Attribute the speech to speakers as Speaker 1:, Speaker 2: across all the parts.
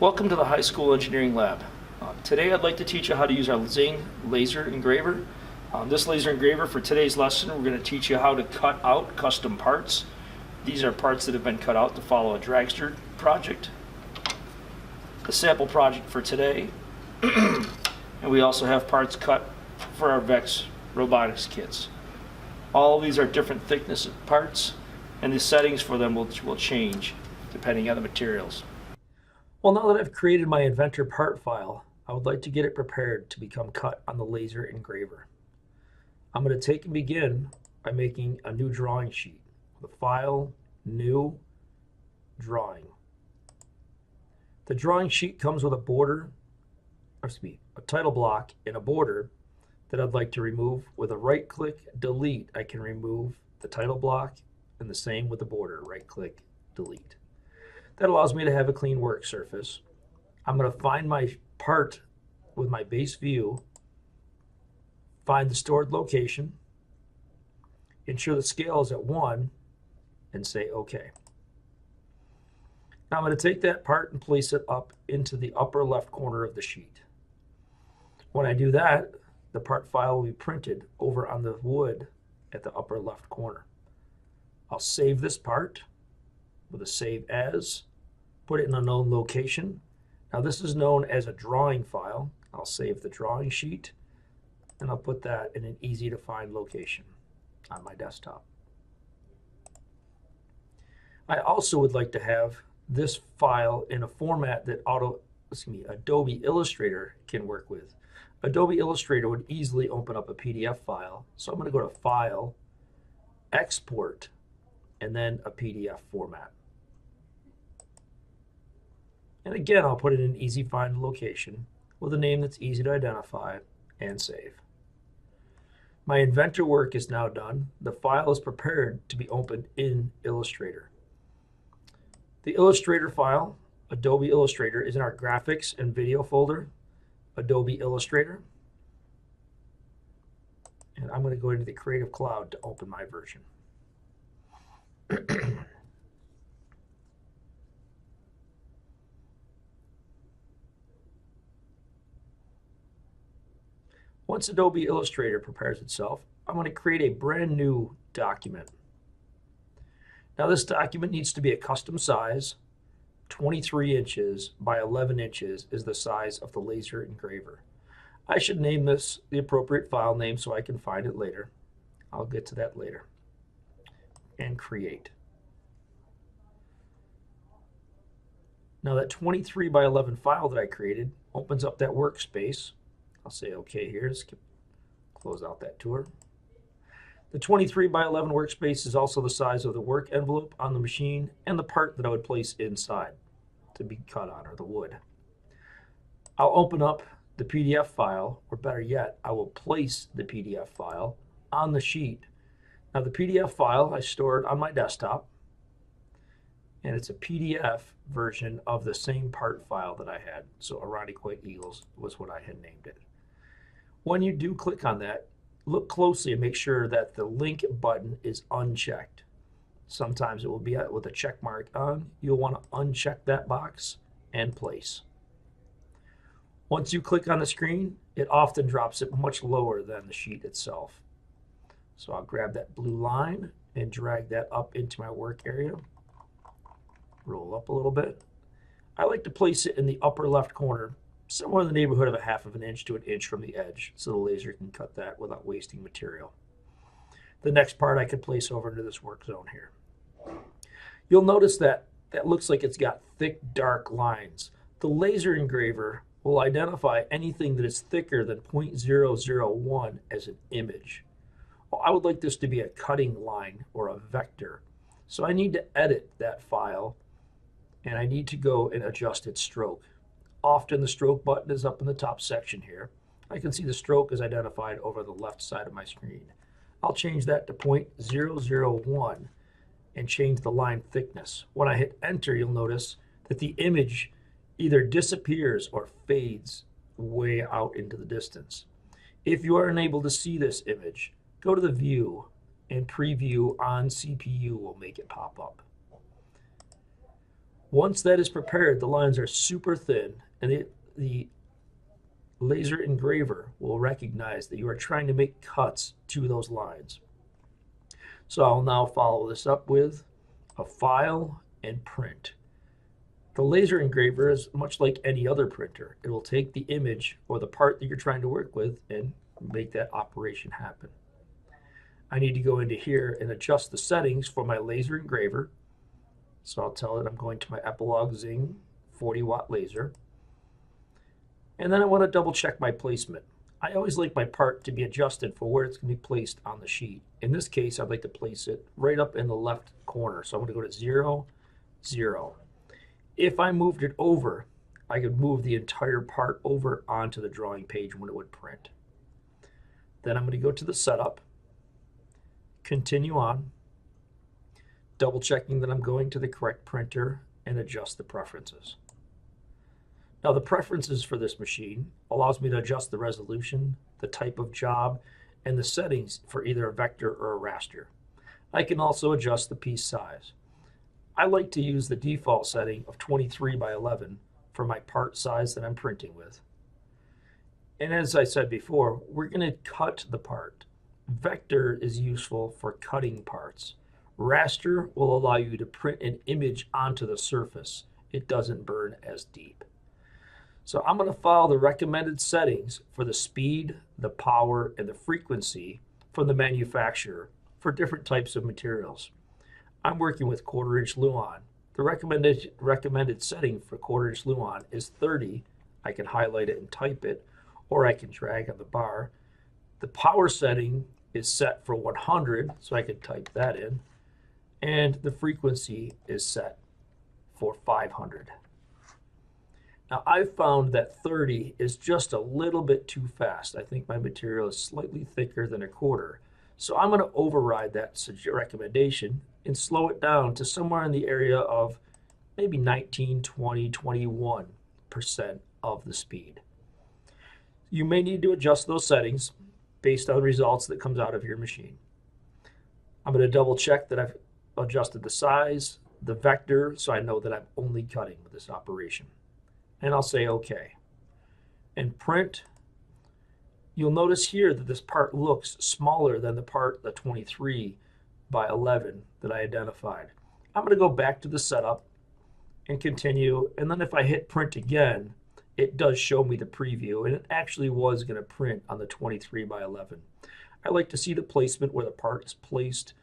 Speaker 1: Welcome to the High School Engineering Lab. Today I'd like to teach you how to use our Zing laser engraver. This laser engraver, for today's lesson, we're going to teach you how to cut out custom parts. These are parts that have been cut out to follow a dragster project. The sample project for today, and we also have parts cut for our VEX robotics kits. All of these are different thickness of parts, and the settings for them will change depending on the materials. Well, now that I've created my Inventor part file, I would like to get it prepared to become cut on the laser engraver. I'm going to take and begin by making a new drawing sheet with a File, New, Drawing. The drawing sheet comes with a border, a title block and a border that I'd like to remove. With a right-click delete, I can remove the title block, and the same with the border, right-click delete. That allows me to have a clean work surface. I'm going to find my part with my base view, find the stored location, ensure the scale is at 1, and say OK. Now I'm going to take that part and place it up into the upper left corner of the sheet. When I do that, the part file will be printed over on the wood at the upper left corner. I'll save this part with a Save As, put it in a known location. Now this is known as a drawing file. I'll save the drawing sheet, and I'll put that in an easy to find location on my desktop. I also would like to have this file in a format that Adobe Illustrator can work with. Adobe Illustrator would easily open up a PDF file. So I'm going to go to File, Export, and then a PDF format. And again, I'll put it in an easy find location with a name that's easy to identify, and save. My Inventor work is now done. The file is prepared to be opened in Illustrator. The Illustrator file, Adobe Illustrator, is in our Graphics and Video folder, Adobe Illustrator. And I'm going to go into the Creative Cloud to open my version. Once Adobe Illustrator prepares itself, I'm going to create a brand new document. Now this document needs to be a custom size. 23 inches by 11 inches is the size of the laser engraver. I should name this the appropriate file name so I can find it later. I'll get to that later. And create. Now that 23 by 11 file that I created opens up that workspace. I'll say OK here, close out that tour. The 23 by 11 workspace is also the size of the work envelope on the machine and the part that I would place inside to be cut on, or the wood. I'll open up the PDF file, or better yet, I will place the PDF file on the sheet. Now the PDF file I stored on my desktop, and it's a PDF version of the same part file that I had. So Erotic White Eagles was what I had named it. When you do click on that, look closely and make sure that the link button is unchecked. Sometimes it will be with a check mark on. You'll want to uncheck that box and place. Once you click on the screen, it often drops it much lower than the sheet itself. So I'll grab that blue line and drag that up into my work area. Roll up a little bit. I like to place it in the upper left corner, somewhere in the neighborhood of a 1/2 inch to an inch from the edge, so the laser can cut that without wasting material. The next part I could place over into this work zone here. You'll notice that that looks like it's got thick, dark lines. The laser engraver will identify anything that is thicker than 0.001 as an image. Well, I would like this to be a cutting line or a vector, so I need to edit that file, and I need to go and adjust its stroke. Often the stroke button is up in the top section here. I can see the stroke is identified over the left side of my screen. I'll change that to 0.001 and change the line thickness. When I hit enter, you'll notice that the image either disappears or fades way out into the distance. If you are unable to see this image, go to the view, and preview on CPU will make it pop up. Once that is prepared, the lines are super thin, and the laser engraver will recognize that you are trying to make cuts to those lines. So I'll now follow this up with a file and print. The laser engraver is much like any other printer. It will take the image or the part that you're trying to work with and make that operation happen. I need to go into here and adjust the settings for my laser engraver. So I'll tell it I'm going to my Epilog Zing 40-watt laser. And then I want to double check my placement. I always like my part to be adjusted for where it's going to be placed on the sheet. In this case, I'd like to place it right up in the left corner. So I'm going to go to 0, 0. If I moved it over, I could move the entire part over onto the drawing page when it would print. Then I'm going to go to the setup, continue on, double checking that I'm going to the correct printer, and adjust the preferences. Now the preferences for this machine allows me to adjust the resolution, the type of job, and the settings for either a vector or a raster. I can also adjust the piece size. I like to use the default setting of 23 by 11 for my part size that I'm printing with. And as I said before, we're going to cut the part. Vector is useful for cutting parts. Raster will allow you to print an image onto the surface. It doesn't burn as deep. So I'm going to follow the recommended settings for the speed, the power, and the frequency from the manufacturer for different types of materials. I'm working with 1/4-inch Luan. The recommended setting for 1/4-inch Luan is 30. I can highlight it and type it, or I can drag on the bar. The power setting is set for 100, so I can type that in. And the frequency is set for 500. Now I've found that 30 is just a little bit too fast. I think my material is slightly thicker than 1/4. So I'm going to override that recommendation and slow it down to somewhere in the area of maybe 19, 20, 21% of the speed. You may need to adjust those settings based on the results that comes out of your machine. I'm going to double check that I've adjusted the size, the vector, so I know that I'm only cutting with this operation. And I'll say OK. And print. You'll notice here that this part looks smaller than the 23 by 11 that I identified. I'm going to go back to the setup and continue, and then if I hit print again, it does show me the preview, and it actually was going to print on the 23 by 11. I like to see the placement where the part is placed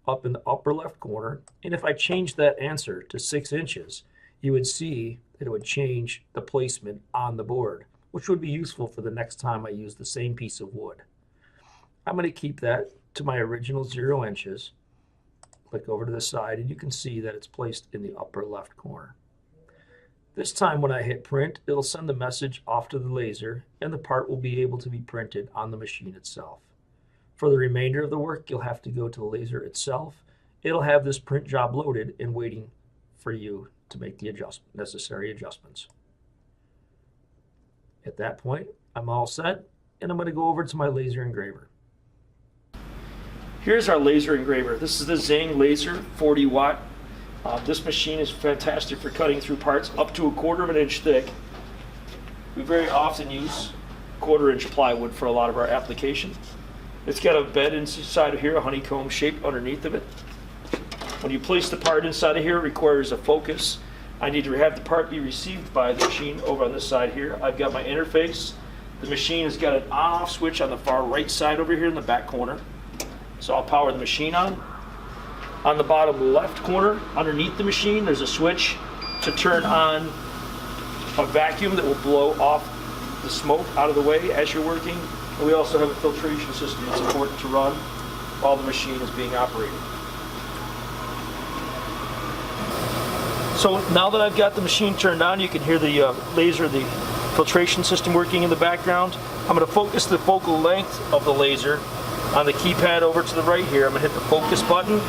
Speaker 1: up in the upper left corner, and if I change that answer to 6 inches, you would see that it would change the placement on the board, which would be useful for the next time I use the same piece of wood. I'm going to keep that to my original 0 inches. Click over to the side, and you can see that it's placed in the upper left corner. This time when I hit print, it'll send the message off to the laser, and the part will be able to be printed on the machine itself. For the remainder of the work, you'll have to go to the laser itself. It'll have this print job loaded and waiting for you to make the necessary adjustments. At that point, I'm all set, and I'm going to go over to my laser engraver. Here's our laser engraver. This is the Zing laser, 40 watt. This machine is fantastic for cutting through parts up to 1/4 inch thick. We very often use 1/4 inch plywood for a lot of our application. It's got a bed inside of here, a honeycomb shape underneath of it. When you place the part inside of here, it requires a focus. I need to have the part be received by the machine over on this side here. I've got my interface. The machine has got an on-off switch on the far right side over here in the back corner. So I'll power the machine on. On the bottom left corner, underneath the machine, there's a switch to turn on a vacuum that will blow off the smoke out of the way as you're working. And we also have a filtration system that's important to run while the machine is being operated. So now that I've got the machine turned on, you can hear the laser, the filtration system working in the background. I'm going to focus the focal length of the laser on the keypad over to the right here. I'm going to hit the focus button.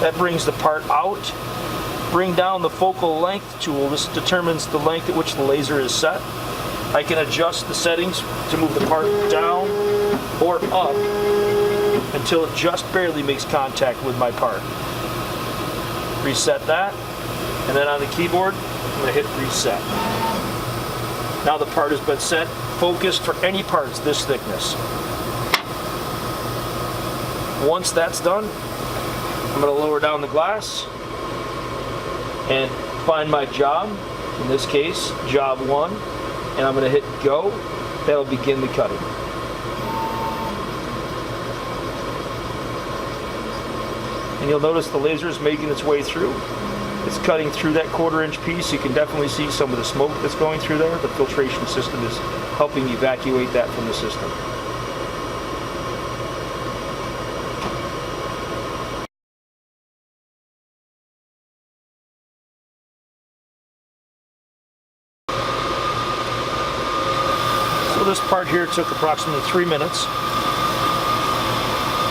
Speaker 1: That brings the part out. Bring down the focal length tool. This determines the length at which the laser is set. I can adjust the settings to move the part down or up until it just barely makes contact with my part. Reset that. And then on the keyboard, I'm going to hit reset. Now the part has been set, focused for any parts this thickness. Once that's done, I'm going to lower down the glass and find my job, in this case, job 1, and I'm going to hit go. That'll begin the cutting. And you'll notice the laser is making its way through. It's cutting through that 1/4-inch piece. You can definitely see some of the smoke that's going through there. The filtration system is helping evacuate that from the system. So this part here took approximately 3 minutes.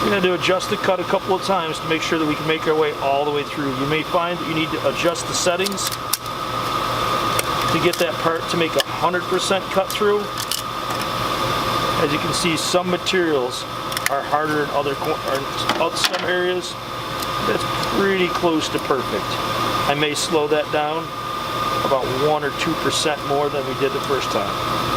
Speaker 1: We're going to adjust the cut a couple of times to make sure that we can make our way all the way through. You may find that you need to adjust the settings to get that part to make 100% cut through. As you can see, some materials are harder in some areas. That's pretty close to perfect. I may slow that down about 1 or 2% more than we did the first time.